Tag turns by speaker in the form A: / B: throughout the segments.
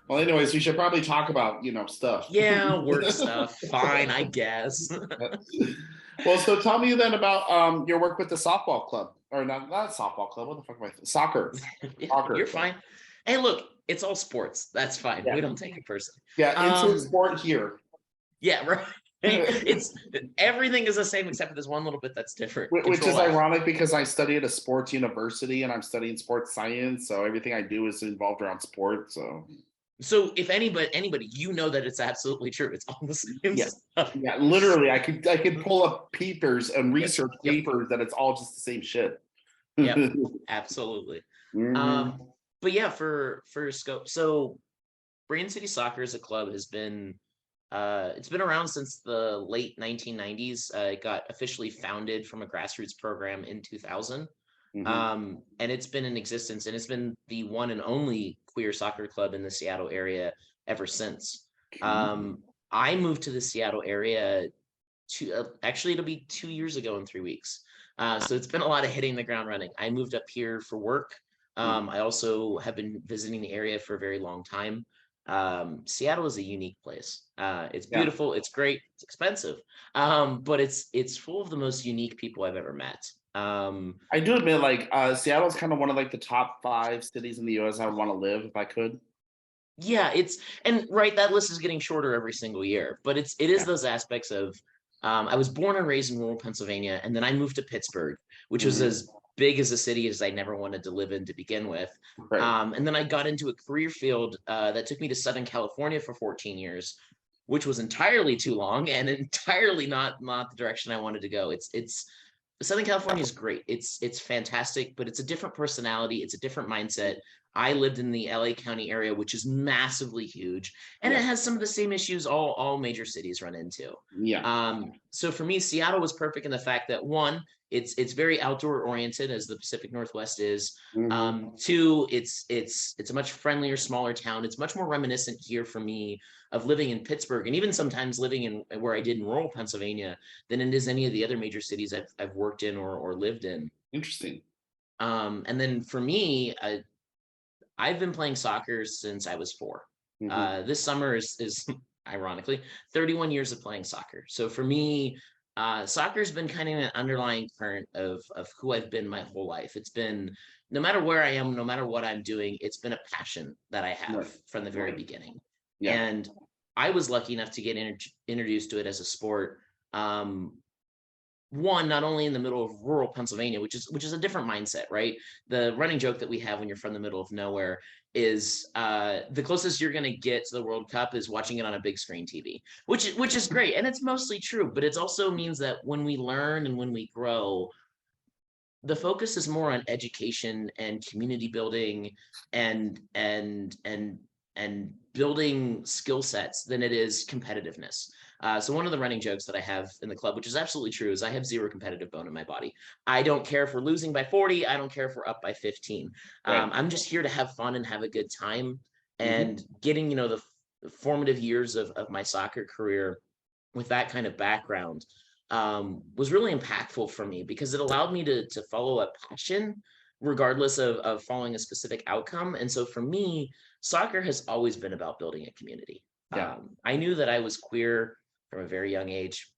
A: Well, anyways, we should probably talk about, stuff.
B: Yeah, work stuff. Fine, I guess.
A: Well, so tell me then about your work with the softball club, or not softball club. What the fuck am I? Soccer,
B: Yeah,
A: soccer
B: you're
A: club.
B: fine. Hey, look, it's all sports. That's fine.
A: Yeah,
B: We don't take it personally.
A: yeah. Insert
B: Um,
A: sport here.
B: yeah, right. It's everything is the same except for this one little bit that's different.
A: Which
B: Control
A: is
B: F.
A: ironic because I study at a sports university and I'm studying sports science, so everything I do is involved around sports. So
B: So if anybody, you know that it's absolutely true. It's all the same
A: yeah,
B: stuff.
A: yeah. Literally, I could pull up papers and
B: Yep,
A: research
B: yep,
A: papers that it's all just the same shit.
B: yep. Absolutely.
A: Hmm.
B: But yeah, for scope. So Brand City Soccer as a club has been it's been around since the late 1990s. It got officially founded from a grassroots program in 2000.
A: Hmm.
B: And it's been in existence, and it's been the one and only queer soccer club in the Seattle area ever since. Um, I moved to the Seattle area actually it'll be 2 years ago in 3 weeks. So it's been a lot of hitting the ground running. I moved up here for work. I also have been visiting the area for a very long time. Seattle is a unique place. It's
A: Yeah,
B: beautiful. It's great. It's expensive, but it's full of the most unique people I've ever met.
A: I do admit, like, Seattle's kind of one of like the top five cities in the U.S. I would want to live if I could.
B: Yeah, it's and right, that list is getting shorter every single year, but it is
A: Yeah.
B: those aspects of I was born and raised in rural Pennsylvania, and then I moved to Pittsburgh, which was
A: Hmm.
B: as big as a city as I never wanted to live in to begin with.
A: Right.
B: And then I got into a career field that took me to Southern California for 14 years, which was entirely too long and entirely not the direction I wanted to go. It's Southern California is great. It's fantastic, but it's a different personality. It's a different mindset. I lived in the LA County area, which is massively huge, and it
A: Yeah.
B: has some of the same issues all major cities run into.
A: Yeah.
B: So for me, Seattle was perfect in the fact that one, it's very outdoor oriented as the Pacific Northwest is.
A: Hmm.
B: Two, it's a much friendlier, smaller town. It's much more reminiscent here for me of living in Pittsburgh and even sometimes living in where I did in rural Pennsylvania than it is any of the other major cities I've worked in or lived in.
A: Interesting.
B: And then for me, I've been playing soccer since I was 4.
A: Hmm.
B: This summer is ironically 31 years of playing soccer. So for me, soccer's been kind of an underlying current of who I've been my whole life. It's been no matter where I am, no matter what I'm doing, it's been a passion that I have
A: Right.
B: from the very
A: Right.
B: beginning.
A: Yeah.
B: And I was lucky enough to get introduced to it as a sport. One, not only in the middle of rural Pennsylvania, which is a different mindset, right? The running joke that we have when you're from the middle of nowhere is the closest you're going to get to the World Cup is watching it on a big screen TV, which is great, and it's mostly true. But it also means that when we learn and when we grow, the focus is more on education and community building and building skill sets than it is competitiveness. So one of the running jokes that I have in the club, which is absolutely true, is I have zero competitive bone in my body. I don't care if we're losing by 40. I don't care if we're up by 15.
A: Right.
B: I'm just here to have fun and have a good time.
A: Hmm.
B: And getting, the formative years of my soccer career with that kind of background was really impactful for me because it allowed me to follow a passion regardless of following a specific outcome. And so for me, soccer has always been about building a community.
A: Yeah.
B: I knew that I was queer from a very young age,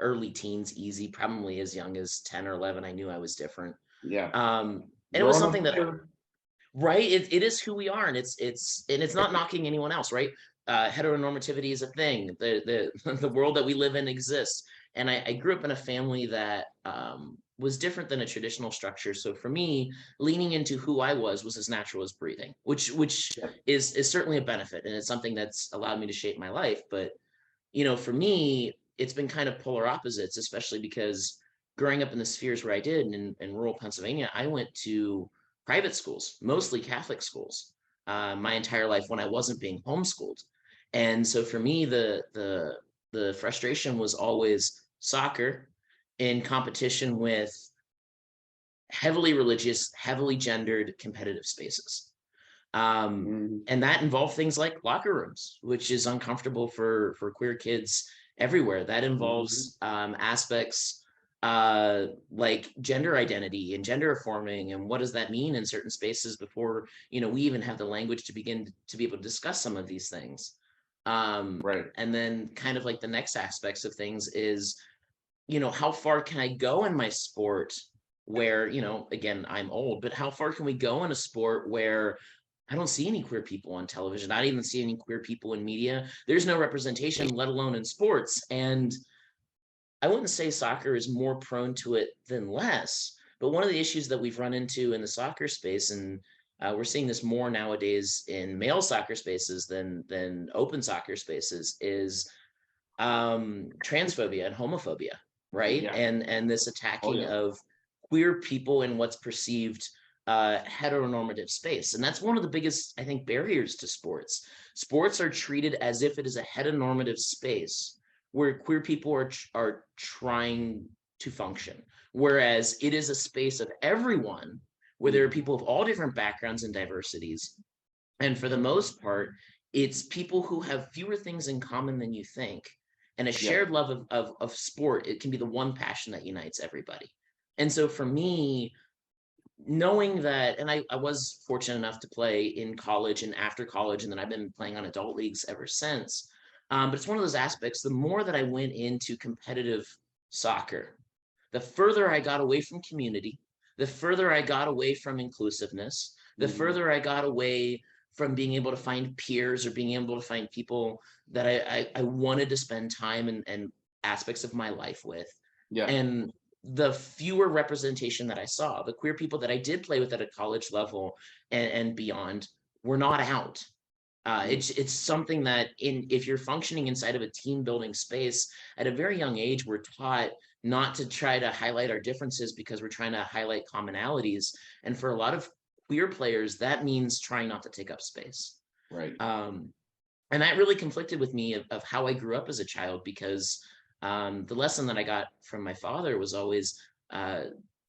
B: early teens, easy, probably as young as 10 or 11. I knew I was different.
A: Yeah.
B: And it was
A: Growing
B: something
A: up
B: that
A: here.
B: right, it is who we are, and it's not knocking anyone else, right? Heteronormativity is a thing. The the world that we live in exists, and I grew up in a family that was different than a traditional structure. So for me, leaning into who I was as natural as breathing, which
A: Yeah.
B: is certainly a benefit, and it's something that's allowed me to shape my life. But for me, it's been kind of polar opposites, especially because growing up in the spheres where I did in rural Pennsylvania, I went to private schools, mostly Catholic schools, my entire life when I wasn't being homeschooled. And so for me, the frustration was always soccer in competition with heavily religious, heavily gendered competitive spaces.
A: Mhm.
B: And that involved things like locker rooms, which is uncomfortable for queer kids everywhere. That
A: Mhm.
B: involves aspects like gender identity and gender affirming, and what does that mean in certain spaces before, we even have the language to begin to be able to discuss some of these things.
A: Right.
B: And then kind of like the next aspects of things is, how far can I go in my sport where, again, I'm old, but how far can we go in a sport where I don't see any queer people on television? I don't even see any queer people in media. There's no representation, let alone in sports. And I wouldn't say soccer is more prone to it than less, but one of the issues that we've run into in the soccer space, and we're seeing this more nowadays in male soccer spaces than open soccer spaces, is transphobia and homophobia, right?
A: Yeah.
B: And this
A: Oh
B: attacking
A: yeah.
B: of queer people in what's perceived heteronormative space. And that's one of the biggest, I think, barriers to sports. Sports are treated as if it is a heteronormative space where queer people are trying to function, whereas it is a space of everyone, where there are people of all different backgrounds and diversities. And for the most part, it's people who have fewer things in common than you think, and a
A: Yeah.
B: shared love of sport. It can be the one passion that unites everybody. And so for me, knowing that, and I was fortunate enough to play in college and after college, and then I've been playing on adult leagues ever since. But it's one of those aspects, the more that I went into competitive soccer, the further I got away from community, the further I got away from inclusiveness, the
A: Mhm.
B: further I got away from being able to find peers or being able to find people that I wanted to spend time and aspects of my life with.
A: Yeah.
B: And the fewer representation that I saw, the queer people that I did play with at a college level and beyond were not out.
A: Mm.
B: It's something that if you're functioning inside of a team building space at a very young age, we're taught not to try to highlight our differences because we're trying to highlight commonalities. And for a lot of queer players, that means trying not to take up space.
A: Right.
B: Um, and that really conflicted with me of how I grew up as a child, because the lesson that I got from my father was always uh,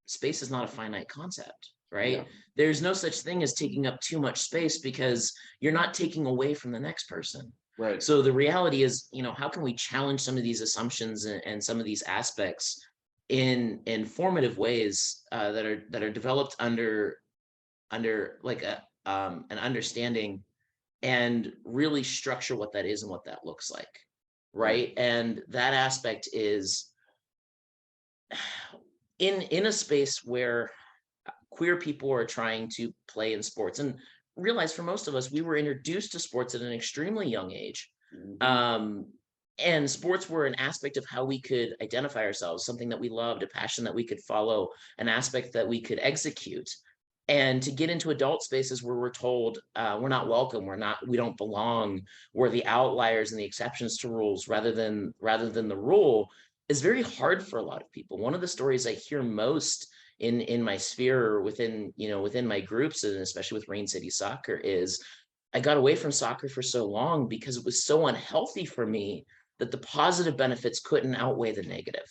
B: space is not a finite concept,
A: Yeah.
B: right? There's no such thing as taking up too much space, because you're not taking away from the next person.
A: Right.
B: So the reality is, how can we challenge some of these assumptions and some of these aspects in formative ways that are developed under like an understanding, and really structure what that is and what that looks like,
A: Right.
B: right? And that aspect is in a space where queer people are trying to play in sports, and realize for most of us, we were introduced to sports at an extremely young age.
A: Mhm.
B: um, and sports were an aspect of how we could identify ourselves, something that we loved, a passion that we could follow, an aspect that we could execute. And to get into adult spaces where we're told we're not welcome, we don't belong, we're the outliers and the exceptions to rules rather than the rule, is very hard for a lot of people. One of the stories I hear most in my sphere, within my groups, and especially with Rain City Soccer, is I got away from soccer for so long because it was so unhealthy for me that the positive benefits couldn't outweigh the negative.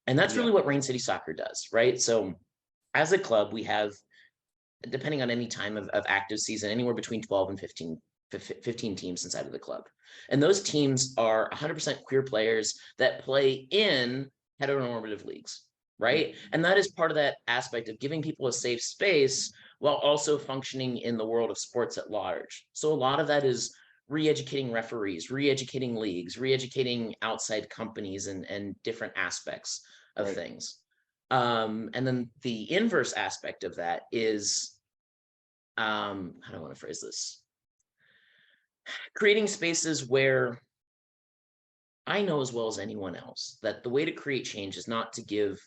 B: And that's
A: Yeah.
B: really what Rain City Soccer does, right? So as a club, we have, depending on any time of active season, anywhere between 12 and 15 teams inside of the club. And those teams are 100% queer players that play in heteronormative leagues, right?
A: Mhm.
B: And that is part of that aspect of giving people a safe space while also functioning in the world of sports at large. So a lot of that is re-educating referees, re-educating leagues, re-educating outside companies and different aspects of
A: Right.
B: things. And then the inverse aspect of that is, how do I want to phrase this? Creating spaces where I know as well as anyone else that the way to create change is not to give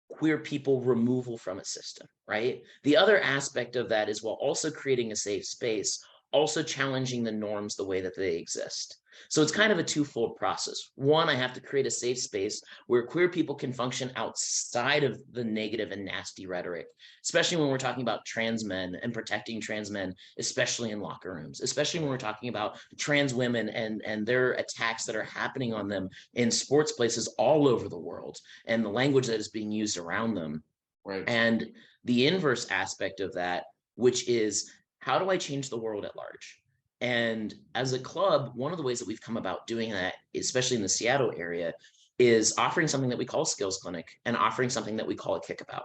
B: queer people removal from a system, right? The other aspect of that is, while also creating a safe space, also challenging the norms the way that they exist. So it's kind of a twofold process. One, I have to create a safe space where queer people can function outside of the negative and nasty rhetoric, especially when we're talking about trans men and protecting trans men, especially in locker rooms, especially when we're talking about trans women and their attacks that are happening on them in sports places all over the world, and the language that is being used around them.
A: Right.
B: And the inverse aspect of that, which is, how do I change the world at large? And as a club, one of the ways that we've come about doing that, especially in the Seattle area, is offering something that we call a skills clinic and offering something that we call a kickabout.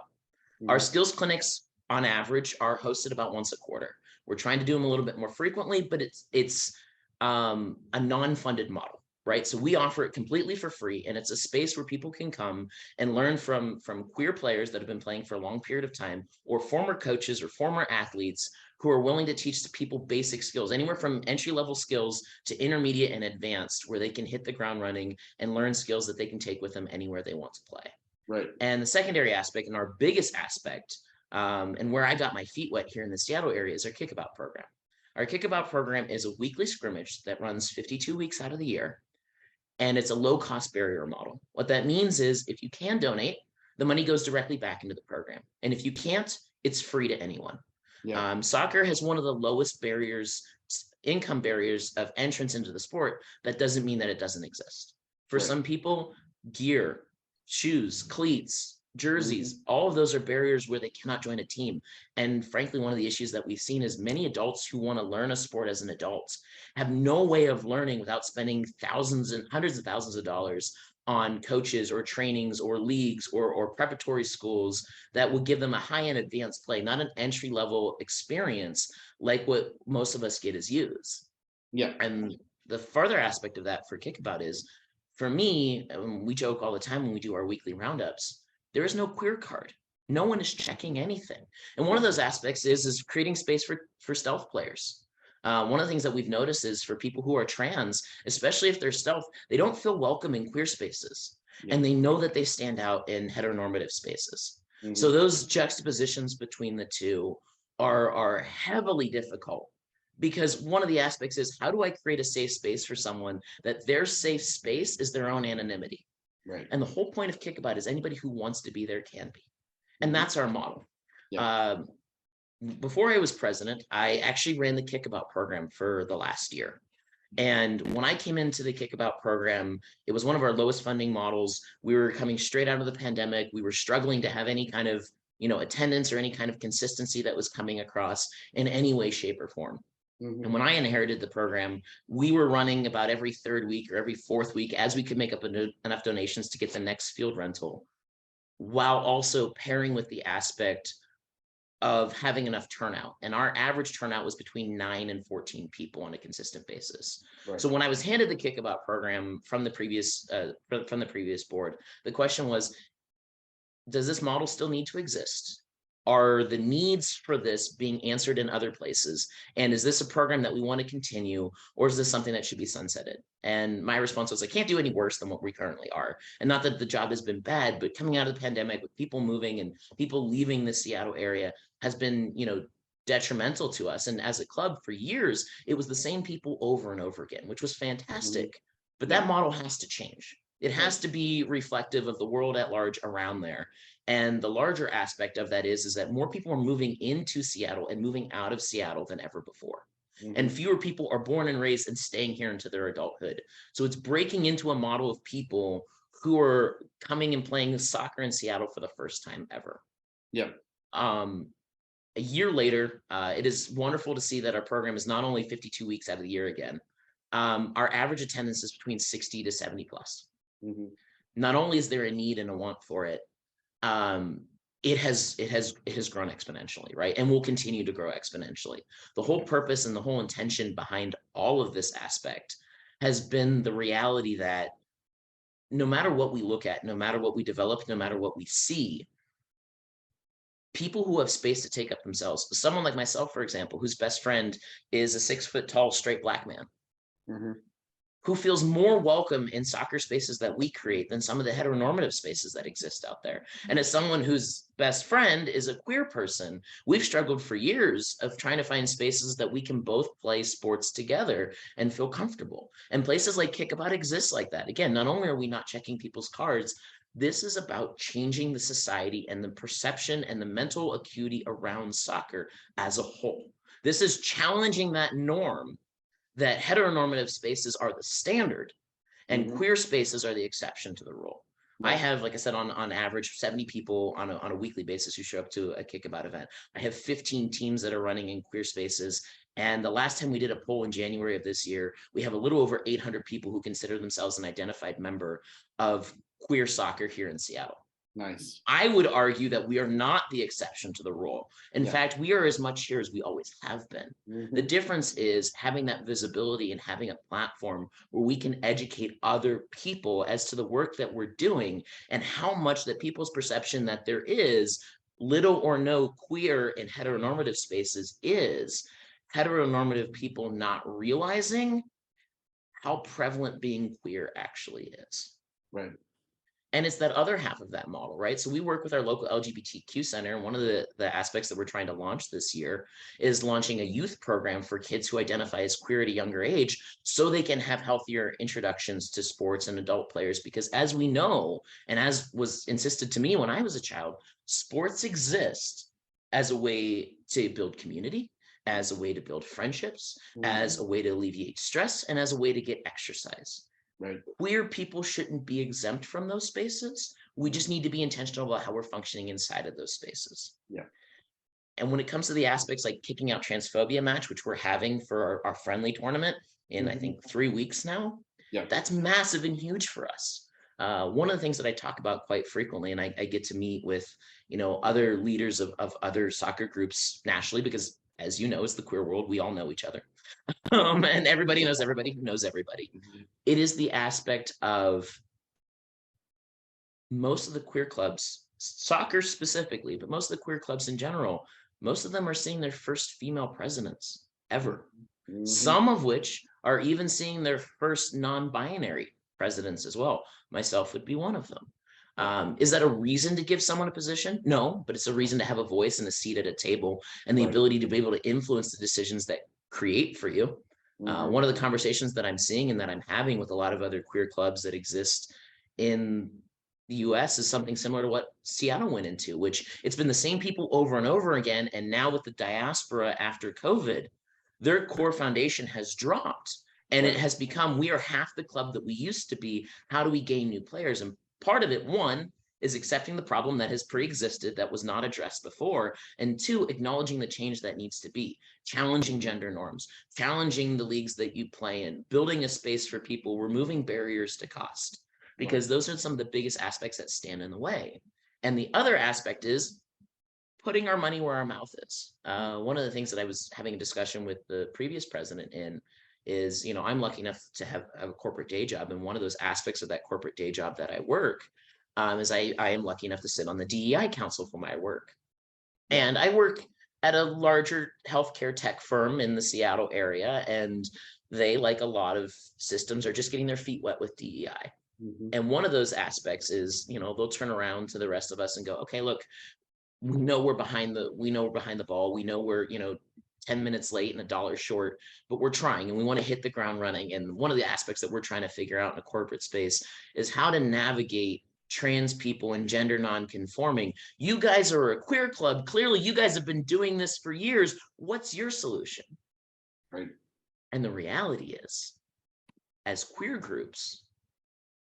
B: Our skills clinics on average are hosted about once a quarter. We're trying to do them a little bit more frequently, but it's a non-funded model, right? So we offer it completely for free, and it's a space where people can come and learn from queer players that have been playing for a long period of time, or former coaches or former athletes who are willing to teach the people basic skills, anywhere from entry-level skills to intermediate and advanced, where they can hit the ground running and learn skills that they can take with them anywhere they want to play.
A: Right.
B: And the secondary aspect, and our biggest aspect, and where I got my feet wet here in the Seattle area, is our Kickabout program. Our Kickabout program is a weekly scrimmage that runs 52 weeks out of the year, and it's a low-cost barrier model. What that means is if you can donate, the money goes directly back into the program. And if you can't, it's free to anyone. Yeah. Soccer has one of the lowest income barriers of entrance into the sport. That doesn't mean that it doesn't exist. For some people, gear, shoes, cleats, jerseys, all of those are barriers where they cannot join a team. And frankly, one of the issues that we've seen is many adults who want to learn a sport as an adult have no way of learning without spending thousands and hundreds of thousands of dollars on coaches or trainings or leagues or preparatory schools that will give them a high-end advanced play, not an entry-level experience like what most of us get as youths. Yeah. And the further aspect of that for Kickabout is, for me, we joke all the time when we do our weekly roundups, there is no queer card. No one is checking anything. And one of those aspects is creating space for stealth players. One of the things that we've noticed is for people who are trans, especially if they're stealth, they don't feel welcome in queer spaces. And they know that they stand out in heteronormative spaces. So those juxtapositions between the two are heavily difficult, because one of the aspects is, how do I create a safe space for someone that their safe space is their own anonymity? Right. And the whole point of Kickabout is anybody who wants to be there can be. And that's our model. Yeah. Before I was president, I actually ran the Kickabout program for the last year. And when I came into the Kickabout program, it was one of our lowest funding models. We were coming straight out of the pandemic. We were struggling to have any kind of, attendance or any kind of consistency that was coming across in any way, shape, or form. And when I inherited the program, we were running about every third week or every fourth week as we could make up enough donations to get the next field rental, while also pairing with the aspect of having enough turnout. And our average turnout was between 9 and 14 people on a consistent basis. Right. So when I was handed the Kickabout program from the previous board, the question was, does this model still need to exist? Are the needs for this being answered in other places? And is this a program that we want to continue, or is this something that should be sunsetted? And my response was, I can't do any worse than what we currently are. And not that the job has been bad, but coming out of the pandemic with people moving and people leaving the Seattle area has been, detrimental to us. And as a club for years, it was the same people over and over again, which was fantastic. But that model has to change. It has to be reflective of the world at large around there. And the larger aspect of that is that more people are moving into Seattle and moving out of Seattle than ever before. And fewer people are born and raised and staying here into their adulthood. So it's breaking into a model of people who are coming and playing soccer in Seattle for the first time ever. Yeah. A year later, it is wonderful to see that our program is not only 52 weeks out of the year again. Our average attendance is between 60 to 70 plus. Not only is there a need and a want for it, it has grown exponentially, right? And will continue to grow exponentially. The whole purpose and the whole intention behind all of this aspect has been the reality that no matter what we look at, no matter what we develop, no matter what we see, people who have space to take up themselves, someone like myself, for example, whose best friend is a 6 foot tall straight black man, who feels more welcome in soccer spaces that we create than some of the heteronormative spaces that exist out there. And as someone whose best friend is a queer person, we've struggled for years of trying to find spaces that we can both play sports together and feel comfortable. And places like Kickabout exist like that. Again, not only are we not checking people's cards, this is about changing the society and the perception and the mental acuity around soccer as a whole. This is challenging that norm that heteronormative spaces are the standard and queer spaces are the exception to the rule. Right. I have, like I said, on average, 70 people on a weekly basis who show up to a Kickabout event. I have 15 teams that are running in queer spaces. And the last time we did a poll in January of this year, we have a little over 800 people who consider themselves an identified member of queer soccer here in Seattle.
A: Nice.
B: I would argue that we are not the exception to the rule. In fact, we are as much here as we always have been. The difference is having that visibility and having a platform where we can educate other people as to the work that we're doing and how much that people's perception that there is little or no queer in heteronormative spaces is heteronormative people not realizing how prevalent being queer actually is.
A: Right.
B: And it's that other half of that model, right? So we work with our local LGBTQ center. And one of the aspects that we're trying to launch this year is launching a youth program for kids who identify as queer at a younger age so they can have healthier introductions to sports and adult players. Because as we know, and as was insisted to me when I was a child, sports exist as a way to build community, as a way to build friendships, as a way to alleviate stress, and as a way to get exercise.
A: Right.
B: Queer people shouldn't be exempt from those spaces. We just need to be intentional about how we're functioning inside of those spaces.
A: Yeah.
B: And when it comes to the aspects like kicking out transphobia match, which we're having for our friendly tournament in, I think, 3 weeks now, that's massive and huge for us. One of the things that I talk about quite frequently, and I get to meet with, other leaders of other soccer groups nationally, because as you know, it's the queer world, we all know each other. And everybody knows everybody who knows everybody. It is the aspect of most of the queer clubs, soccer specifically, but most of the queer clubs in general, most of them are seeing their first female presidents ever. Some of which are even seeing their first non-binary presidents as well. Myself would be one of them. Is that a reason to give someone a position? No, but it's a reason to have a voice and a seat at a table and the ability to be able to influence the decisions that create for you. One of the conversations that I'm seeing and that I'm having with a lot of other queer clubs that exist in the US is something similar to what Seattle went into, which it's been the same people over and over again. And now with the diaspora after COVID, their core foundation has dropped and it has become, we are half the club that we used to be. How do we gain new players? And part of it, one, is accepting the problem that has pre-existed that was not addressed before, and two, acknowledging the change that needs to be, challenging gender norms, challenging the leagues that you play in, building a space for people, removing barriers to cost, because those are some of the biggest aspects that stand in the way. And the other aspect is putting our money where our mouth is. One of the things that I was having a discussion with the previous president in is, I'm lucky enough to have a corporate day job, and one of those aspects of that corporate day job that I work is I am lucky enough to sit on the DEI council for my work. And I work at a larger healthcare tech firm in the Seattle area, and they, like a lot of systems, are just getting their feet wet with DEI. And one of those aspects is, they'll turn around to the rest of us and go, okay, look, we know we're behind the ball. We know we're, 10 minutes late and $1 short, but we're trying and we want to hit the ground running. And one of the aspects that we're trying to figure out in a corporate space is how to navigate trans people and gender non-conforming. You guys are a queer club. Clearly, you guys have been doing this for years. What's your solution?
A: Right.
B: And the reality is, as queer groups,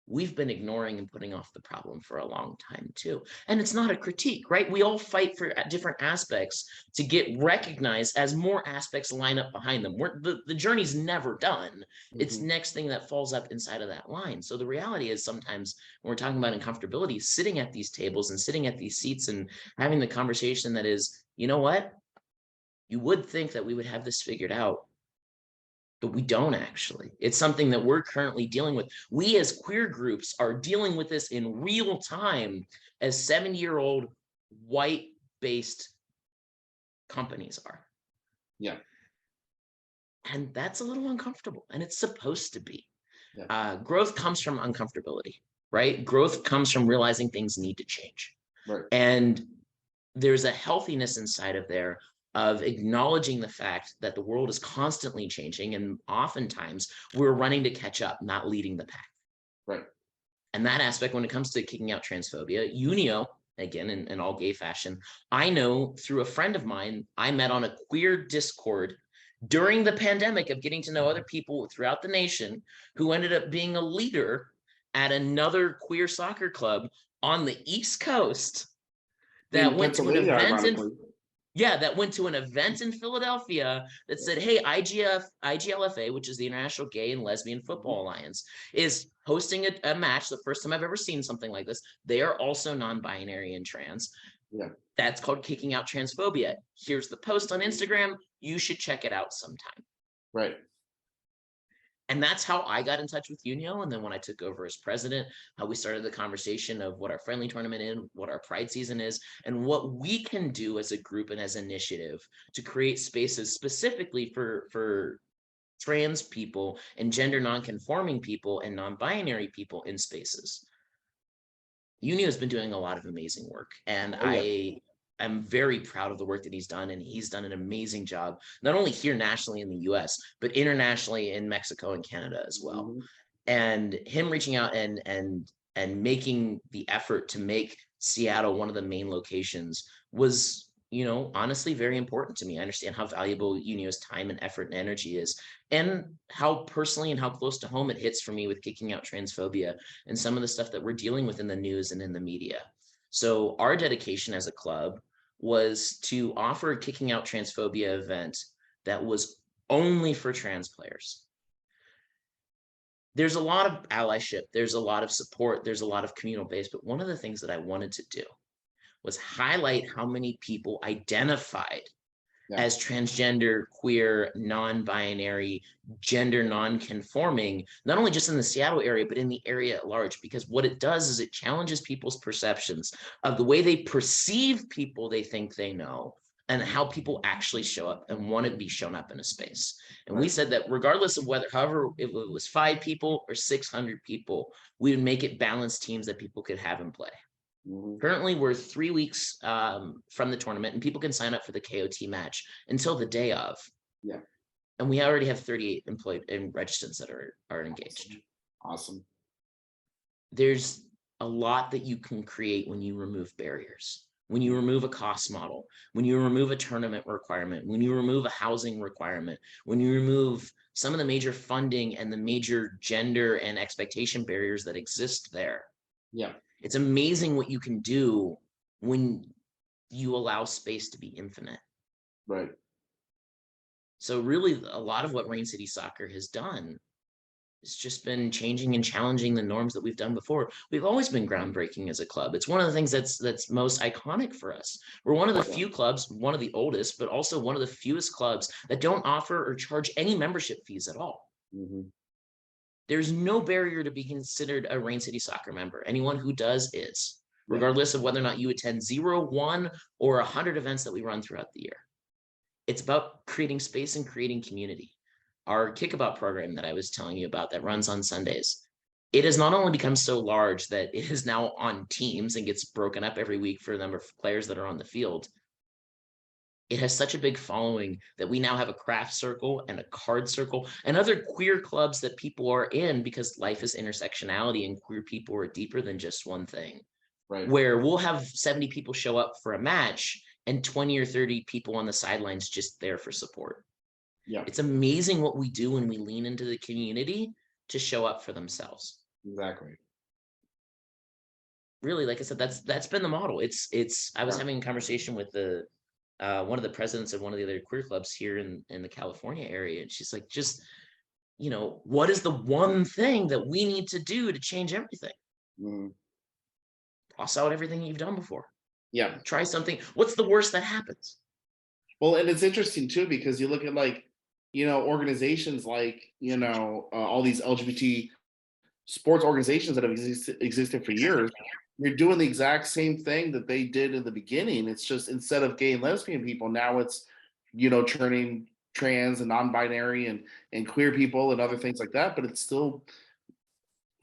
B: we've been ignoring and putting off the problem for a long time too. And it's not a critique, right? We all fight for different aspects to get recognized as more aspects line up behind them. The journey's never done. It's next thing that falls up inside of that line. So the reality is sometimes when we're talking about uncomfortability, sitting at these tables and sitting at these seats and having the conversation that is, you know what? You would think that we would have this figured out, but we don't actually. It's something that we're currently dealing with. We as queer groups are dealing with this in real time as 70-year-old white-based companies are.
A: Yeah.
B: And that's a little uncomfortable, and it's supposed to be.
A: Yeah.
B: Growth comes from uncomfortability, right? Growth comes from realizing things need to change.
A: Right.
B: And there's a healthiness inside of there of acknowledging the fact that the world is constantly changing, and oftentimes we're running to catch up, not leading the pack.
A: Right.
B: And that aspect, when it comes to kicking out transphobia, again, in all gay fashion, I know through a friend of mine, I met on a queer Discord during the pandemic of getting to know other people throughout the nation who ended up being a leader at another queer soccer club on the East Coast that went to an event Yeah, that went to an event in Philadelphia that said, hey, IGLFA, which is the International Gay and Lesbian Football Alliance, is hosting a match. The first time I've ever seen something like this. They are also non-binary and trans.
A: Yeah.
B: That's called Kicking Out Transphobia. Here's the post on Instagram. You should check it out sometime.
A: Right.
B: And that's how I got in touch with Unio. And then when I took over as president, how we started the conversation of what our friendly tournament is, what our pride season is, and what we can do as a group and as an initiative to create spaces specifically for trans people and gender non-conforming people and non-binary people in spaces. Unio has been doing a lot of amazing work, and I'm very proud of the work that he's done, and he's done an amazing job, not only here nationally in the US, but internationally in Mexico and Canada as well. And him reaching out and making the effort to make Seattle one of the main locations was, honestly very important to me. I understand how valuable Unio's time and effort and energy is, and how personally and how close to home it hits for me with kicking out transphobia and some of the stuff that we're dealing with in the news and in the media. So our dedication as a club was to offer a Kicking Out Transphobia event that was only for trans players. There's a lot of allyship, there's a lot of support, there's a lot of communal base, but one of the things that I wanted to do was highlight how many people identified as transgender, queer, non-binary, gender non-conforming, not only just in the Seattle area, but in the area at large, because what it does is it challenges people's perceptions of the way they perceive people they think they know, and how people actually show up and want to be shown up in a space. And we said that regardless of however it was 5 people or 600 people, we would make it balanced teams that people could have in play. Currently, we're 3 weeks from the tournament, and people can sign up for the KOT match until the day of.
A: Yeah.
B: And we already have 38 employed and registrants that are engaged.
A: Awesome.
B: There's a lot that you can create when you remove barriers, when you remove a cost model, when you remove a tournament requirement, when you remove a housing requirement, when you remove some of the major funding and the major gender and expectation barriers that exist there.
A: Yeah.
B: It's amazing what you can do when you allow space to be infinite.
A: Right.
B: So really, a lot of what Rain City Soccer has done has just been changing and challenging the norms that we've done before. We've always been groundbreaking as a club. It's one of the things that's most iconic for us. We're one of the few clubs, one of the oldest, but also one of the fewest clubs that don't offer or charge any membership fees at all. There's no barrier to be considered a Rain City Soccer member. Anyone who does is, regardless of whether or not you attend 0, 1, or 100 events that we run throughout the year. It's about creating space and creating community. Our Kickabout program that I was telling you about that runs on Sundays, it has not only become so large that it is now on teams and gets broken up every week for the number of players that are on the field. It has such a big following that we now have a craft circle and a card circle and other queer clubs that people are in, because life is intersectionality and queer people are deeper than just one thing.
A: Right.
B: Where we'll have 70 people show up for a match and 20 or 30 people on the sidelines just there for support.
A: Yeah.
B: It's amazing what we do when we lean into the community to show up for themselves.
A: Exactly.
B: Really, like I said, that's been the model. I was having a conversation with one of the presidents of one of the other queer clubs here in the California area. And she's like, just, what is the one thing that we need to do to change everything? Toss out everything you've done before.
A: Yeah.
B: Try something. What's the worst that happens?
A: Well, and it's interesting too, because you look at organizations like, all these LGBT sports organizations that have existed for years. You're doing the exact same thing that they did in the beginning. It's just, instead of gay and lesbian people, now it's, turning trans and non-binary and queer people and other things like that. But it's still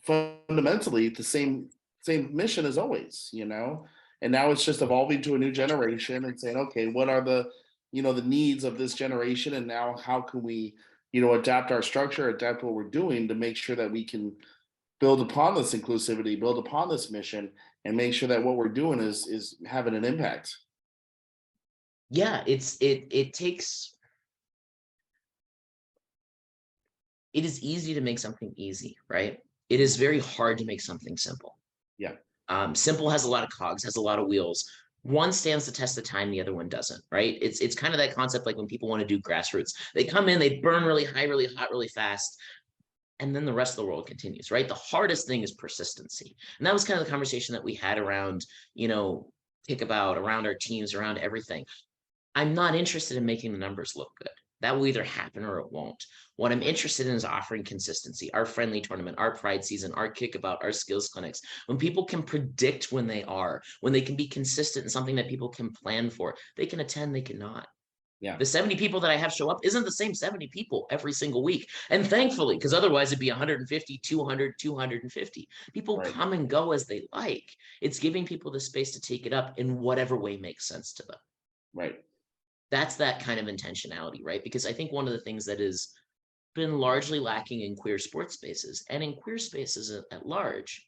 A: fundamentally the same mission as always, And now it's just evolving to a new generation and saying, okay, what are the needs of this generation? And now how can we, adapt our structure, adapt what we're doing to make sure that we can build upon this inclusivity, build upon this mission, and make sure that what we're doing is having an impact.
B: Yeah, it is easy to make something easy, right? It is very hard to make something simple.
A: Yeah.
B: Simple has a lot of cogs, has a lot of wheels. one stands the test of time, the other one doesn't, right? It's kind of that concept like when people want to do grassroots, they come in, they burn really high, really hot, really fast, and then the rest of the world continues, right? The hardest thing is persistency. And that was kind of the conversation that we had around, Kickabout, around our teams, around everything. I'm not interested in making the numbers look good. That will either happen or it won't. What I'm interested in is offering consistency, our friendly tournament, our pride season, our kickabout, our skills clinics. When people can predict when they are, when they can be consistent in something that people can plan for, they can attend, they cannot.
A: Yeah.
B: The 70 people that I have show up isn't the same 70 people every single week. And thankfully, because otherwise it'd be 150, 200, 250. People
A: Right.
B: come and go as they like. It's giving people the space to take it up in whatever way makes sense to them.
A: Right.
B: That's that kind of intentionality, right? Because I think one of the things that has been largely lacking in queer sports spaces and in queer spaces at large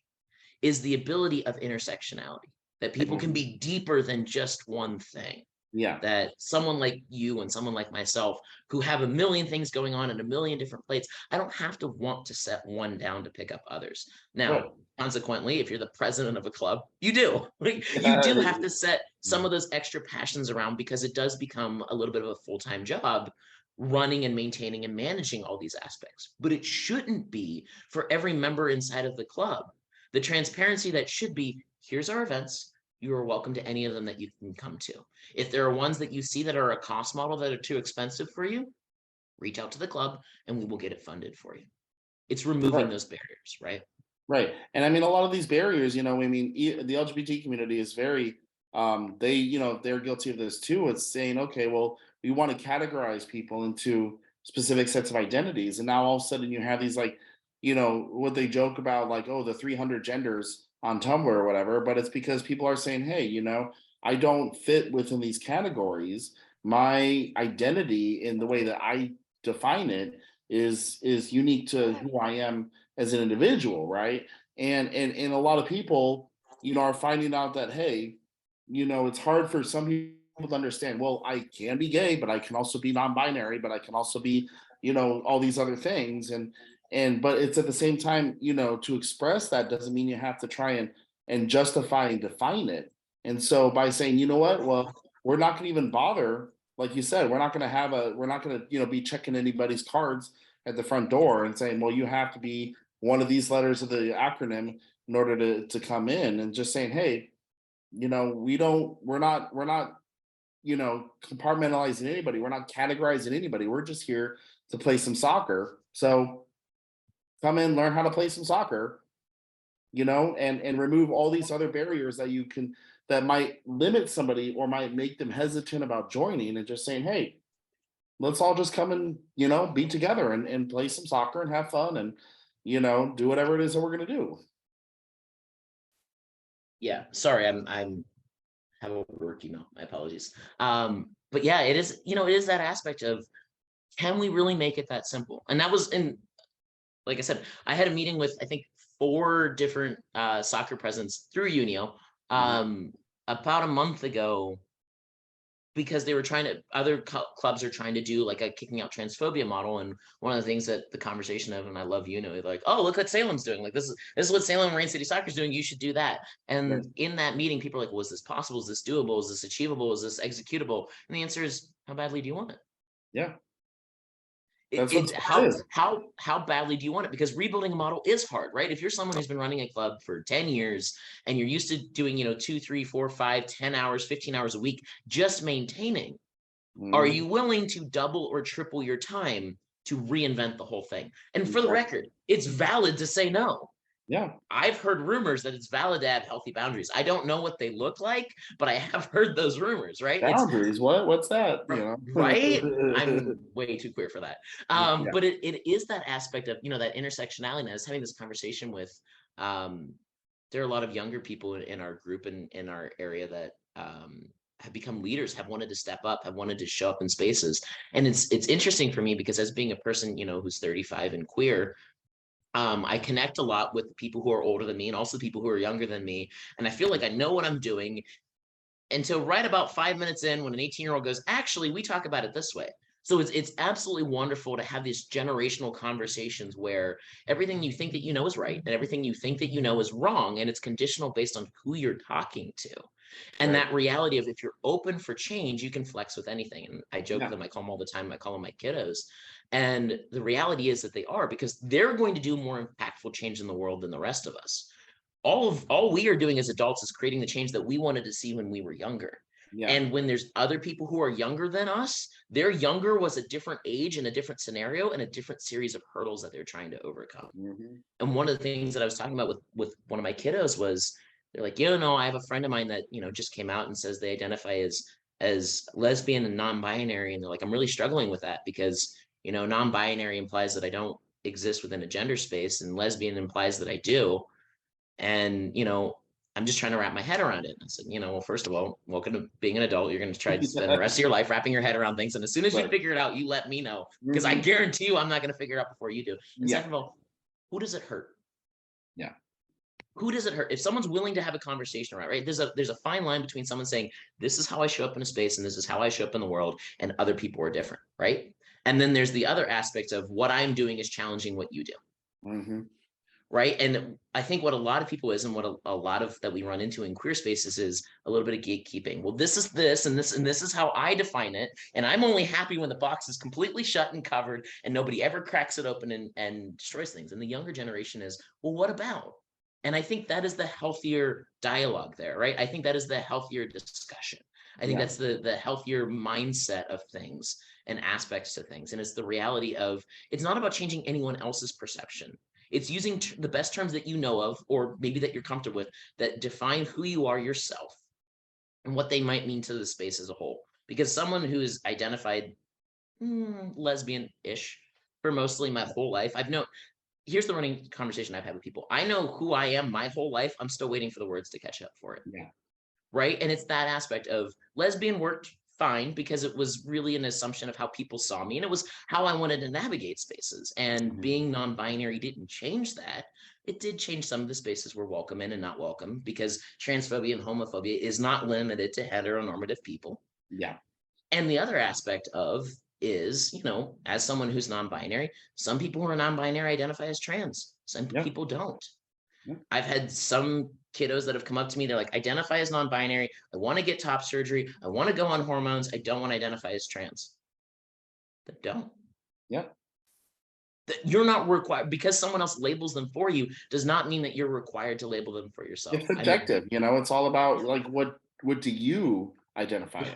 B: is the ability of intersectionality, that people can be deeper than just one thing.
A: Yeah.
B: That someone like you and someone like myself who have a million things going on and a million different plates, I don't have to want to set one down to pick up others. Now,
A: Right.
B: consequently, if you're the president of a club, you do. You
A: Yeah.
B: do have to set some of those extra passions around because it does become a little bit of a full-time job running and maintaining and managing all these aspects. But it shouldn't be for every member inside of the club. The transparency that should be, here's our events, you are welcome to any of them that you can come to. If there are ones that you see that are a cost model that are too expensive for you, reach out to the club and we will get it funded for you. It's removing
A: Right.
B: those barriers, right?
A: Right. And I mean, a lot of these barriers, the LGBT community is very, they're guilty of this too. It's saying, okay, well, we want to categorize people into specific sets of identities. And now all of a sudden you have these like, what they joke about, like, oh, the 300 genders on Tumblr or whatever. But it's because people are saying, hey, I don't fit within these categories. My identity in the way that I define it is unique to who I am as an individual, right? And a lot of people, are finding out that, hey, it's hard for some people to understand. Well, I can be gay, but I can also be non-binary, but I can also be, all these other things. And but it's at the same time, to express that doesn't mean you have to try and justify and define it. And so by saying, you know what, well, we're not gonna even bother, like you said, we're not gonna, be checking anybody's cards at the front door and saying, well, you have to be one of these letters of the acronym in order to come in, and just saying, hey, we're not, compartmentalizing anybody. We're not categorizing anybody. We're just here to play some soccer. So come in, learn how to play some soccer, and remove all these other barriers that might limit somebody or might make them hesitant about joining, and just saying, hey, let's all just come and, be together and play some soccer and have fun and, do whatever it is that we're gonna do.
B: Yeah. Sorry, I'm have a work email. My apologies. But yeah, it is that aspect of, can we really make it that simple? And that was in, like I said, I had a meeting with I think 4 different soccer presidents through Unio
A: Mhm.
B: about a month ago, because they were trying to, other clubs are trying to do like a kicking out transphobia model. And one of the things that the conversation of, and I love like, oh, look what Salem's doing, like this is what Salem Marine City Soccer is doing, you should do that.
A: Right.
B: And in that meeting, people are like, was this possible, is this doable, is this achievable, is this executable? And the answer is, how badly do you want it?
A: Yeah,
B: it,
A: that's what
B: it's
A: sports
B: how
A: is.
B: how badly do you want it? Because rebuilding a model is hard, right? If you're someone who's been running a club for 10 years and you're used to doing 2, 3, 4, 5, 10 hours, 15 hours a week just maintaining, are
A: Mhm.
B: you willing to double or triple your time to reinvent the whole thing? And for the
A: Exactly.
B: record, it's valid to say no.
A: Yeah,
B: I've heard rumors that it's valid to have healthy boundaries. I don't know what they look like, but I have heard those rumors, right? It's
A: boundaries. What's that?
B: right. I'm way too queer for that.
A: Yeah.
B: But it is that aspect of, that intersectionality. And I was having this conversation with, um, there are a lot of younger people in our group and in our area that have become leaders, have wanted to step up, have wanted to show up in spaces. And it's interesting for me because as being a person, who's 35 and queer, I connect a lot with people who are older than me and also people who are younger than me. And I feel like I know what I'm doing until right about 5 minutes in, when an 18-year-old goes, actually, we talk about it this way. So it's absolutely wonderful to have these generational conversations where everything you think that you know is right and everything you think that you know is wrong, and it's conditional based on who you're talking to. And
A: Right.
B: that reality of if you're open for change, you can flex with anything. And I joke with
A: Yeah.
B: them, I call them all the time, I call them my kiddos. And the reality is that they are, because they're going to do more impactful change in the world than the rest of us. All we are doing as adults is creating the change that we wanted to see when we were younger.
A: Yeah.
B: And when there's other people who are younger than us, their younger was a different age and a different scenario and a different series of hurdles that they're trying to overcome.
A: Hmm.
B: And one of the things that I was talking about with one of my kiddos was, they're like, I have a friend of mine that, just came out and says they identify as lesbian and non-binary. And they're like, I'm really struggling with that because, non-binary implies that I don't exist within a gender space, and lesbian implies that I do. And, I'm just trying to wrap my head around it. And I said, well, first of all, welcome to being an adult. You're going to try to spend the rest of your life wrapping your head around things. And as soon as you
A: Right.
B: figure it out, you let me know, because I
A: Hmm.
B: guarantee you I'm not going to figure it out before you do. And
A: Yeah.
B: second of all, who does it hurt?
A: Yeah.
B: Who does it hurt? If someone's willing to have a conversation around, right? There's a fine line between someone saying, this is how I show up in a space and this is how I show up in the world, and other people are different, right? And then there's the other aspect of what I'm doing is challenging what you do.
A: Hmm.
B: Right. And I think what a lot of people is, and what a lot of that we run into in queer spaces, is a little bit of gatekeeping. Well, this is this, and this is how I define it. And I'm only happy when the box is completely shut and covered and nobody ever cracks it open and destroys things. And the younger generation is, well, what about? And I think that is the healthier dialogue there, right? I think that is the healthier discussion. I think
A: Yeah.
B: that's the healthier mindset of things and aspects to things. And it's the reality of, it's not about changing anyone else's perception. It's using the best terms that you know of, or maybe that you're comfortable with, that define who you are yourself and what they might mean to the space as a whole. Because someone who is identified lesbian-ish for mostly my whole life, here's the running conversation I've had with people. I know who I am my whole life. I'm still waiting for the words to catch up for it.
A: Yeah.
B: Right. And it's that aspect of lesbian worked fine because it was really an assumption of how people saw me, and it was how I wanted to navigate spaces. And being non-binary didn't change that. It did change some of the spaces we're welcome in and not welcome, because transphobia and homophobia is not limited to heteronormative people.
A: Yeah.
B: And the other aspect of is, as someone who's non-binary, some people who are non-binary identify as trans, some
A: Yeah.
B: people don't.
A: Yeah.
B: I've had some kiddos that have come up to me. They're like, identify as non-binary. I want to get top surgery. I want to go on hormones. I don't want to identify as trans. They don't.
A: Yeah.
B: You're not required, because someone else labels them for you does not mean that you're required to label them for yourself.
A: It's subjective, it's all about like what do you identify as?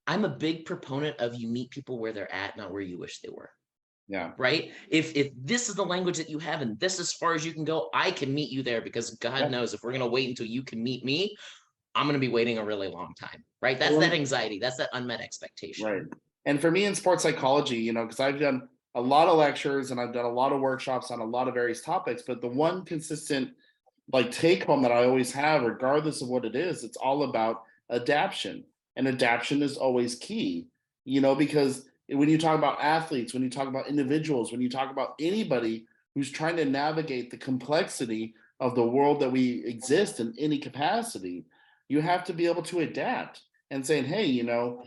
B: I'm a big proponent of, you meet people where they're at, not where you wish they were.
A: Yeah.
B: Right? If this is the language that you have and this is as far as you can go, I can meet you there, because God knows if we're going to wait until you can meet me, I'm going to be waiting a really long time. Right? That's that anxiety. That's that unmet expectation.
A: Right. And for me in sports psychology, because I've done a lot of lectures and I've done a lot of workshops on a lot of various topics, but the one consistent like take home that I always have, regardless of what it is, it's all about adaptation. And adaptation is always key, because when you talk about athletes, when you talk about individuals, when you talk about anybody who's trying to navigate the complexity of the world that we exist in any capacity, you have to be able to adapt and saying, hey, you don't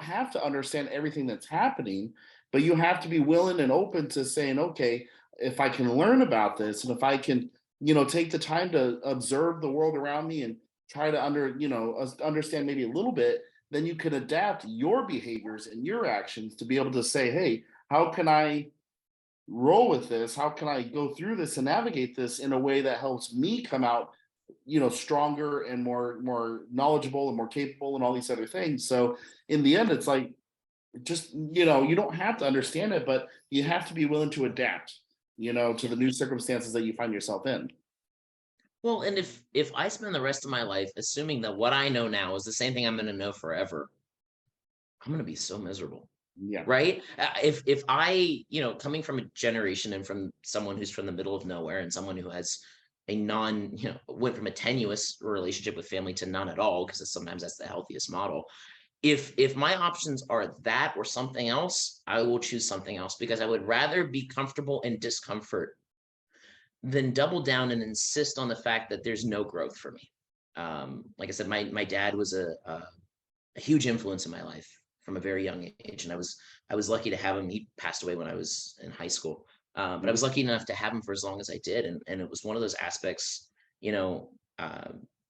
A: have to understand everything that's happening, but you have to be willing and open to saying, okay, if I can learn about this, and if I can, take the time to observe the world around me and try to understand maybe a little bit, then you can adapt your behaviors and your actions to be able to say, hey, how can I roll with this? How can I go through this and navigate this in a way that helps me come out, stronger and more knowledgeable and more capable and all these other things. So in the end, it's like, just, you don't have to understand it, but you have to be willing to adapt, to the new circumstances that you find yourself in.
B: Well, and if I spend the rest of my life assuming that what I know now is the same thing I'm going to know forever, I'm going to be so miserable.
A: Yeah.
B: Right. If I, coming from a generation and from someone who's from the middle of nowhere, and someone who has went from a tenuous relationship with family to none at all, because sometimes that's the healthiest model. If my options are that or something else, I will choose something else, because I would rather be comfortable in discomfort than double down and insist on the fact that there's no growth for me. Like I said, my dad was a huge influence in my life from a very young age, and I was lucky to have him. He passed away when I was in high school, but I was lucky enough to have him for as long as I did, and it was one of those aspects,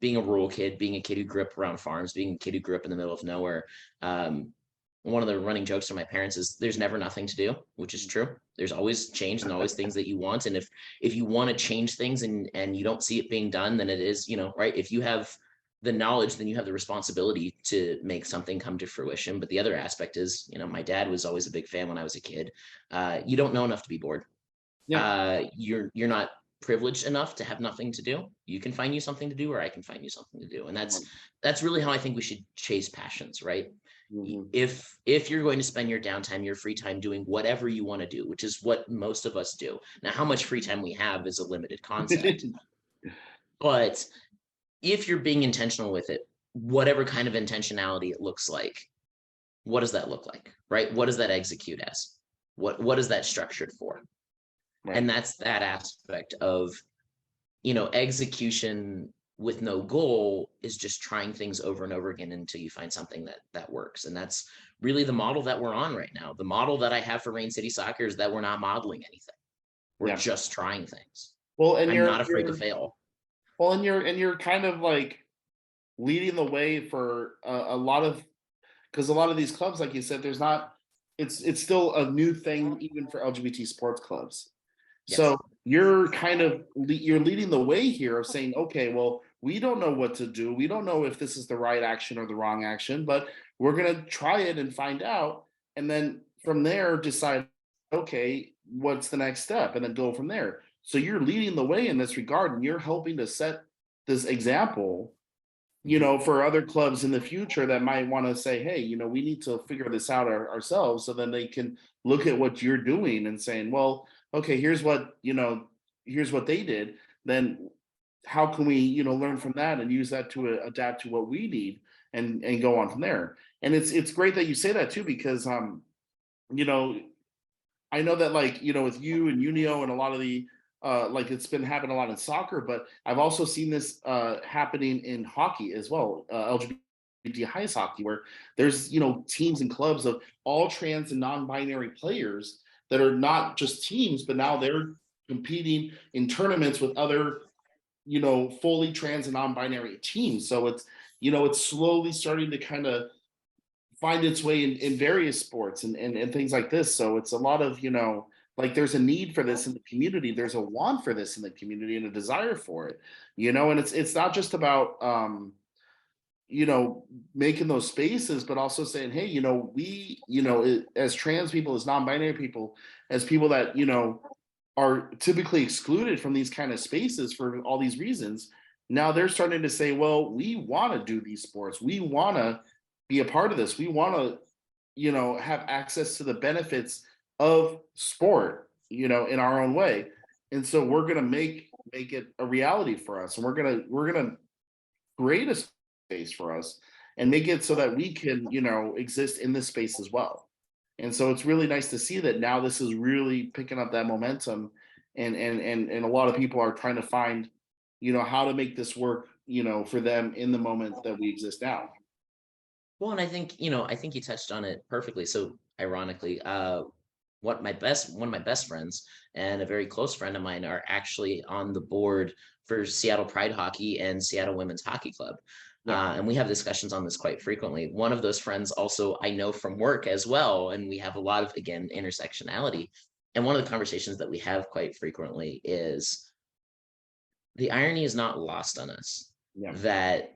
B: being a rural kid, being a kid who grew up around farms, being a kid who grew up in the middle of nowhere, one of the running jokes from my parents is there's never nothing to do, which is true. There's always change and always things that you want. And if you want to change things and you don't see it being done, then it is, right. If you have the knowledge, then you have the responsibility to make something come to fruition. But the other aspect is, my dad was always a big fan when I was a kid. You don't know enough to be bored.
A: Yeah.
B: You're not privileged enough to have nothing to do. You can find you something to do, or I can find you something to do. And that's really how I think we should chase passions, right?
A: Mm-hmm.
B: If you're going to spend your downtime, your free time doing whatever you want to do, which is what most of us do. Now, how much free time we have is a limited concept. But if you're being intentional with it, whatever kind of intentionality it looks like, what does that look like, right? What does that execute as? What is that structured for?
A: Right.
B: And that's that aspect of, execution with no goal is just trying things over and over again until you find something that works. And that's really the model that we're on right now. The model that I have for Rain City Soccer is that we're not modeling anything. We're just trying things.
A: Well, and
B: I'm not afraid to fail.
A: Well, and you're kind of like leading the way for a lot of, because a lot of these clubs, like you said, there's not. It's still a new thing even for LGBT sports clubs.
B: Yes.
A: So you're kind of you're leading the way here of saying, okay, well, we don't know what to do. We don't know if this is the right action or the wrong action, but we're gonna try it and find out, and then from there decide, okay, what's the next step, and then go from there. So you're leading the way in this regard, and you're helping to set this example, for other clubs in the future that might want to say, hey, we need to figure this out ourselves. So then they can look at what you're doing and saying, well, okay, here's what they did. Then how can we, learn from that and use that to adapt to what we need and go on from there. And it's great that you say that too, because you know, I know that like, with you and Unio and a lot of the like it's been happening a lot in soccer, but I've also seen this happening in hockey as well, LGBT ice hockey, where there's teams and clubs of all trans and non-binary players that are not just teams, but now they're competing in tournaments with other fully trans and non-binary teams. So it's slowly starting to kind of find its way in various sports and things like this. So it's a lot of like there's a need for this in the community, there's a want for this in the community and a desire for it, and it's not just about making those spaces, but also saying, hey, we as trans people, as non-binary people, as people that are typically excluded from these kind of spaces for all these reasons, now they're starting to say, well, we want to do these sports, we want to be a part of this, we want to have access to the benefits of sport in our own way. And so we're going to make it a reality for us, and we're going to create a space for us and make it so that we can exist in this space as well. And so it's really nice to see that now this is really picking up that momentum, and a lot of people are trying to find how to make this work for them in the moment that we exist now.
B: Well, and I think you touched on it perfectly. So ironically, one of my best friends and a very close friend of mine are actually on the board for Seattle Pride Hockey and Seattle Women's Hockey Club. Yeah. And we have discussions on this quite frequently. One of those friends also I know from work as well. And we have a lot of, again, intersectionality. And one of the conversations that we have quite frequently is the irony is not lost on us. Yeah. That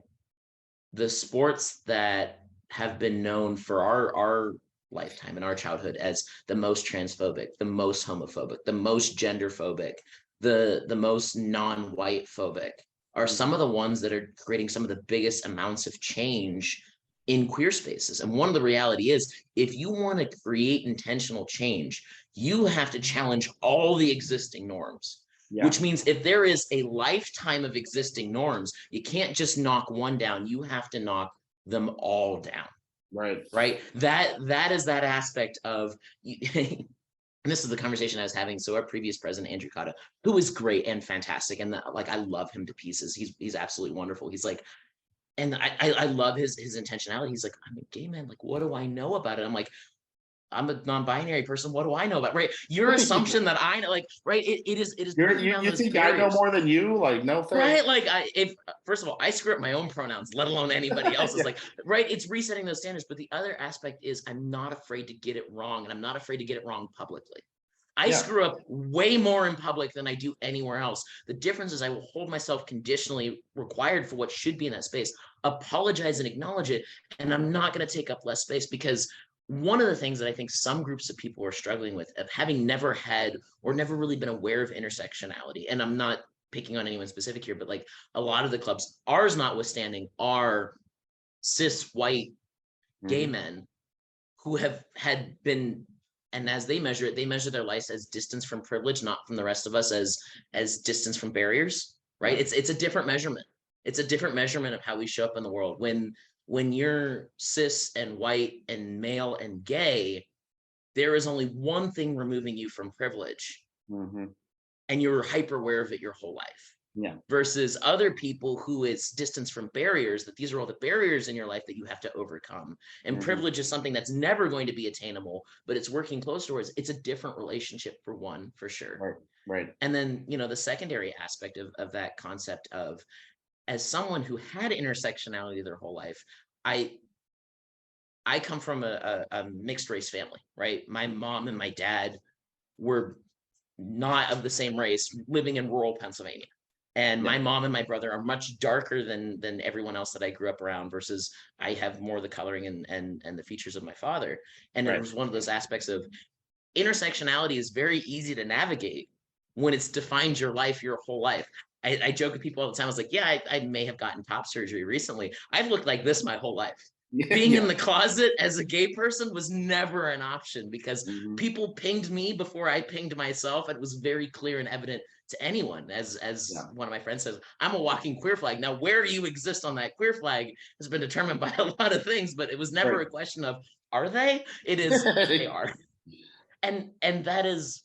B: the sports that have been known for our lifetime in our childhood as the most transphobic, the most homophobic, the most genderphobic, the most non-white phobic are some of the ones that are creating some of the biggest amounts of change in queer spaces. And one of the reality is, if you want to create intentional change, you have to challenge all the existing norms. Yeah. Which means if there is a lifetime of existing norms, you can't just knock one down, you have to knock them all down. Right. That is that aspect of and this is the conversation I was having. So our previous president, Andrew Cotta, who is great and fantastic, and I love him to pieces. He's absolutely wonderful. He's like, and I love his intentionality. He's like, I'm a gay man. Like, what do I know about it? I'm like, I'm a non-binary person. What do I know about, right? Your assumption that I know, like, right? It is breaking down
A: You
B: those
A: think I know
B: barriers.
A: more than you? Like, no thanks.
B: Right. Like if first of all, I screw up my own pronouns, let alone anybody else's.
A: Yeah.
B: Like, right. It's resetting those standards. But the other aspect is I'm not afraid to get it wrong, and I'm not afraid to get it wrong publicly. I
A: Yeah.
B: screw up way more in public than I do anywhere else. The difference is I will hold myself conditionally required for what should be in that space, apologize and acknowledge it. And I'm not going to take up less space, because one of the things that I think some groups of people are struggling with, of having never had or never really been aware of intersectionality, and I'm not picking on anyone specific here, but like a lot of the clubs, ours notwithstanding, are cis white gay
A: Mhm.
B: men who have had been, and as they measure it, they measure their life as distance from privilege, not from the rest of us as distance from barriers, right?
A: Yeah.
B: It's a different measurement. It's a different measurement of how we show up in the world. When you're cis and white and male and gay, there is only one thing removing you from privilege,
A: Hmm.
B: and you're hyper aware of it your whole life.
A: Yeah.
B: Versus other people who it's distance from barriers, that these are all the barriers in your life that you have to overcome. And
A: Hmm.
B: privilege is something that's never going to be attainable, but it's working close towards. It's a different relationship, for one, for sure.
A: Right. Right.
B: And then, the secondary aspect of that concept of, as someone who had intersectionality their whole life, I I come from a mixed race family, right? My mom and my dad were not of the same race, living in rural Pennsylvania. And
A: Yeah.
B: my mom and my brother are much darker than everyone else that I grew up around, versus I have more of the coloring and the features of my father. And it
A: Right.
B: was one of those aspects of intersectionality is very easy to navigate when it's defined your life, your whole life. I joke with people all the time. I was like, yeah, I may have gotten top surgery recently. I've looked like this my whole life. Being
A: Yeah.
B: in the closet as a gay person was never an option, because
A: Hmm.
B: people pinged me before I pinged myself. And it was very clear and evident to anyone. As
A: Yeah.
B: one of my friends says, I'm a walking queer flag. Now, where you exist on that queer flag has been determined by a lot of things, but it was never
A: Right.
B: a question of, are they? It is, they are. And that is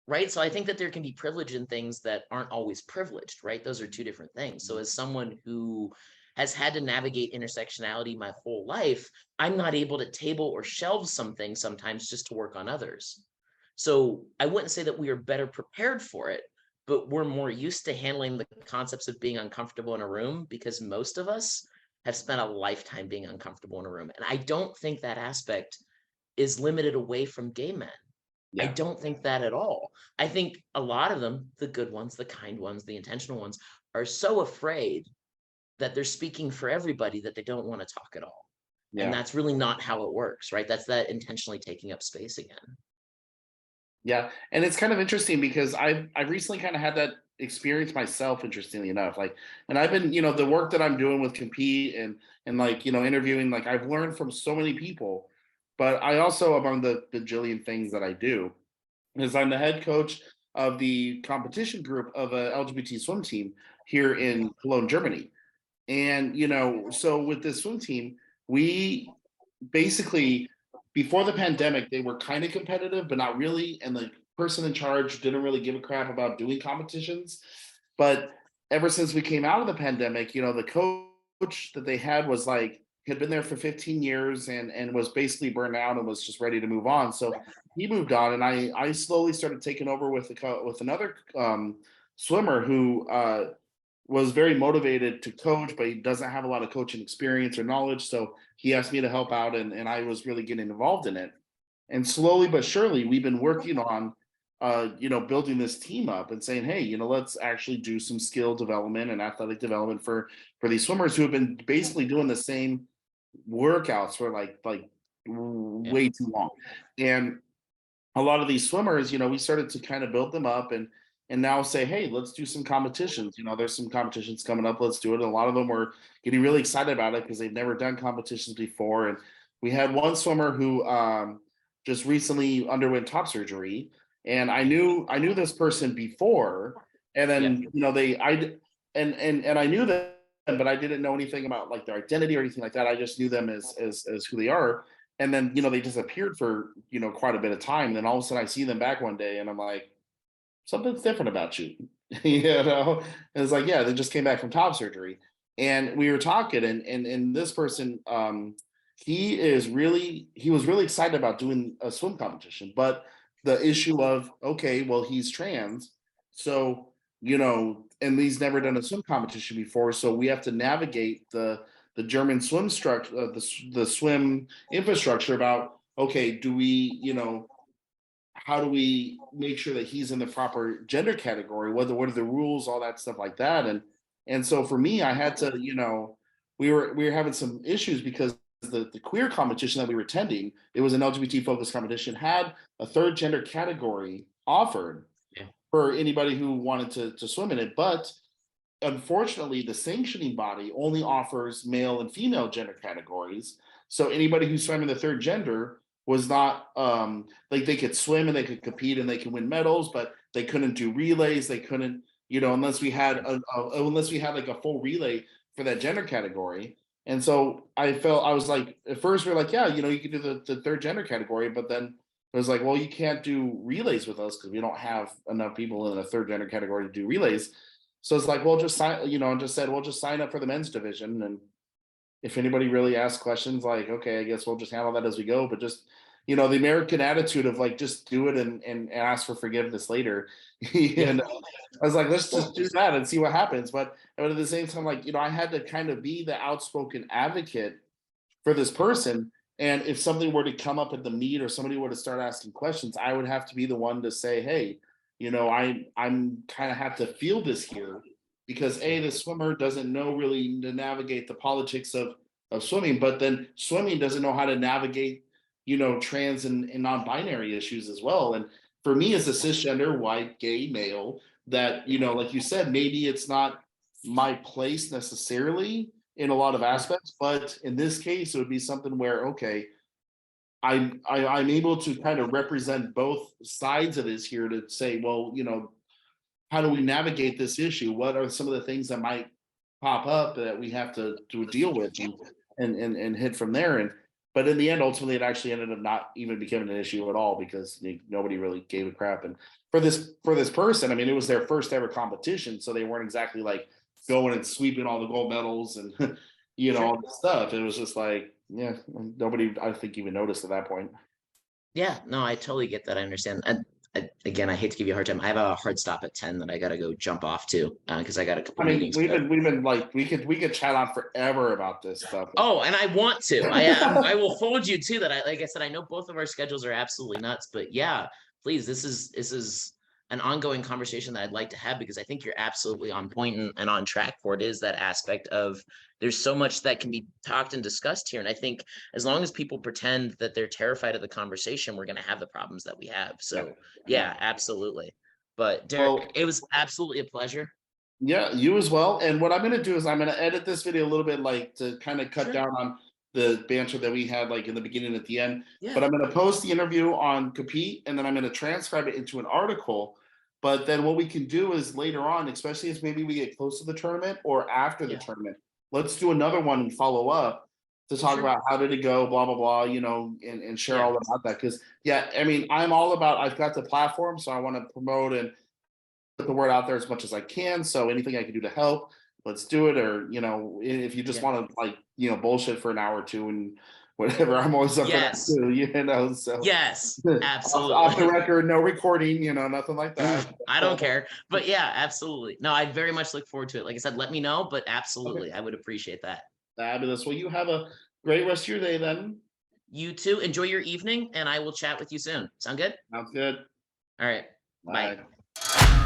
B: right. So I think that there can be privilege in things that aren't always privileged, right? Those are two different things. So as someone who has had to navigate intersectionality my whole life, I'm not able to table or shelve some things sometimes just to work on others. So I wouldn't say that we are better prepared for it, but we're more used to handling the concepts of being uncomfortable in a room, because most of us have spent a lifetime being uncomfortable in a room. And I don't think that aspect is limited away from gay men. I
A: Yeah.
B: don't think that at all. I think a lot of them, the good ones, the kind ones, the intentional ones, are so afraid that they're speaking for everybody that they don't want to talk at all. And
A: Yeah.
B: that's really not how it works, right? That's that intentionally taking up space again.
A: Yeah, and it's kind of interesting because I've recently kind of had that experience myself. Interestingly enough, like, and I've been, the work that I'm doing with Compete and like, interviewing, like I've learned from so many people, but I also, among the bajillion things that I do, is I'm the head coach of the competition group of a LGBT swim team here in Cologne, Germany. And so with this swim team, we basically, before the pandemic, they were kind of competitive, but not really. And the person in charge didn't really give a crap about doing competitions. But ever since we came out of the pandemic, the coach that they had was like, had been there for 15 years and was basically burned out and was just ready to move on. So he moved on, and I slowly started taking over with with another swimmer who was very motivated to coach, but he doesn't have a lot of coaching experience or knowledge. So he asked me to help out, and I was really getting involved in it. And slowly but surely, we've been working on, building this team up and saying, hey, let's actually do some skill development and athletic development for these swimmers who have been basically doing the same workouts for like
B: Yeah.
A: way too long. And a lot of these swimmers, we started to kind of build them up and now say, hey, let's do some competitions. There's some competitions coming up. Let's do it. And a lot of them were getting really excited about it because they've never done competitions before. And we had one swimmer who just recently underwent top surgery, and I knew this person before, and
B: Yeah.
A: then they I and I knew them, but I didn't know anything about like their identity or anything like that. I just knew them as who they are. And then they disappeared for quite a bit of time. And then all of a sudden I see them back one day, and I'm like, something's different about you. And it's like, yeah, they just came back from top surgery. And we were talking, and this person he was really excited about doing a swim competition, but the issue of, okay, well, he's trans, so and he's never done a swim competition before, so we have to navigate the German swim structure, the swim infrastructure about, okay, do we, how do we make sure that he's in the proper gender category? What are the rules, all that stuff like that, and so for me, I had to, we were having some issues because the queer competition that we were attending, it was an LGBT focused competition, had a third gender category offered
B: Yeah.
A: for anybody who wanted to swim in it, but unfortunately, the sanctioning body only offers male and female gender categories. So anybody who swam in the third gender was not like, they could swim and they could compete and they could win medals, but they couldn't do relays. They couldn't, unless we had unless we had like a full relay for that gender category. And so I was like, at first we are like, yeah, you can do the third gender category, but then it was like, well, you can't do relays with us because we don't have enough people in the third gender category to do relays. So it's like, well, just sign, just said, well, just sign up for the men's division. And if anybody really asks questions, like, okay, I guess we'll just handle that as we go. But just, the American attitude of like, just do it and ask for forgiveness later. And I was like, let's just do that and see what happens. But at the same time, like, I had to kind of be the outspoken advocate for this person. And if something were to come up at the meet or somebody were to start asking questions, I would have to be the one to say, hey, I'm kind of have to feel this here because the swimmer doesn't know really to navigate the politics of swimming, but then swimming doesn't know how to navigate, trans and non-binary issues as well. And for me as a cisgender, white, gay male, that, like you said, maybe it's not my place necessarily in a lot of aspects, but in this case, it would be something where, okay, I'm able to kind of represent both sides of this here to say, well, how do we navigate this issue? What are some of the things that might pop up that we have to deal with and hit from there? And but in the end, ultimately, it actually ended up not even becoming an issue at all because nobody really gave a crap. And for this person, I mean, it was their first ever competition, so they weren't exactly like going and sweeping all the gold medals and all this stuff. It was just like, yeah, nobody, I think, even noticed at that point.
B: Yeah, no, I totally get that. I understand. And again, I hate to give you a hard time. I have a hard stop at 10 that I got to go jump off to because I got a couple
A: I mean,
B: meetings.
A: we've been like, we could chat on forever about this stuff.
B: Oh, and I want to. I will hold you to that. Like I said, I know both of our schedules are absolutely nuts, but yeah, please, this is an ongoing conversation that I'd like to have because I think you're absolutely on point and on track for it. Is that aspect of there's so much that can be talked and discussed here, and I think as long as people pretend that they're terrified of the conversation, we're going to have the problems that we have. So yeah, absolutely. But Dirk,
A: Well,
B: it was absolutely a pleasure.
A: yeah, you as well. And what I'm going to do is I'm going to edit this video a little bit, like to kind of cut
B: Sure.
A: down on the banter that we had, like in the beginning and at the end.
B: Yeah.
A: But I'm going to post the interview on Compete, and then I'm going to transcribe it into an article. But then what we can do is later on, especially as maybe we get close to the tournament or after the tournament, let's do another one and follow up to talk about how did it go, blah blah blah, and share all about that. Because I mean, I'm all about. I've got the platform, so I want to promote and put the word out there as much as I can. So anything I can do to help, let's do it. Or if you just want to like bullshit for an hour or two and whatever, I'm always up for that too. So
B: yes, absolutely.
A: off the record, no recording, nothing like that.
B: I don't care, but yeah, absolutely. No, I very much look forward to it. Like I said, let me know, but absolutely, I would appreciate that.
A: Fabulous. Well, you have a great rest of your day then.
B: You too. Enjoy your evening, and I will chat with you soon. Sound good?
A: Sounds good.
B: All right. Bye.
A: Bye.